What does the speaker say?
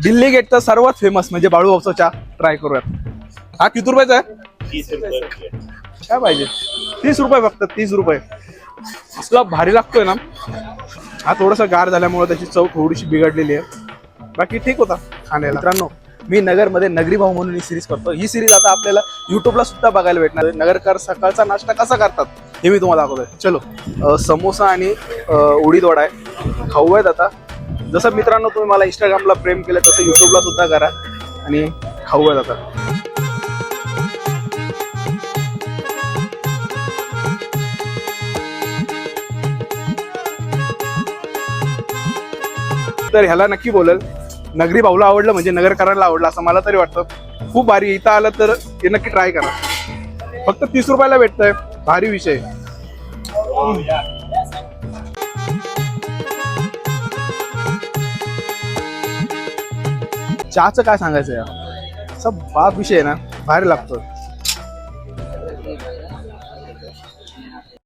दिल्ली गेटचा सर्वात फेमस म्हणजे बाळूभाऊचा चहा ट्राय करूयात. हा किती रुपयाचा आहे? 30 रुपये. काय पाहिजे? 30 रुपये फक्त, 30 रुपये. असला भारी लागतोय ना. हा थोडासा गार झाल्यामुळे त्याची चव थोडीशी बिघडलेली आहे, बाकी ठीक होता खाण्याला. मित्रांनो, मी नगरमध्ये नगरी भाऊ म्हणून ही सिरीज करतो. ही सिरीज आता आपल्याला युट्यूबला सुद्धा बघायला भेटणार आहे. नगरकर सकाळचा नाश्ता कसा करतात हे मी तुम्हाला दाखवतोय. चलो. समोसा आणि उडीद वडा आहे, खाऊ आहेत आता. जसं मित्रांनो तुम्ही मला इंस्टाग्रामला प्रेम केलं तसं युट्यूबला सुद्धा करा आणि खाऊ आहेत आता. तर ह्याला नक्की बोलेल, नगरी भाऊला आवडलं म्हणजे नगरकरांना आवडलं असं मला तरी वाटतं. खूप भारी. इथं आलं तर हे नक्की ट्राय करा. फक्त 30 रुपयाला भेटतंय, भारी विषय. चहाचं काय सांगायचं यार, सब बाप विषय आहे ना, भारी लागतो.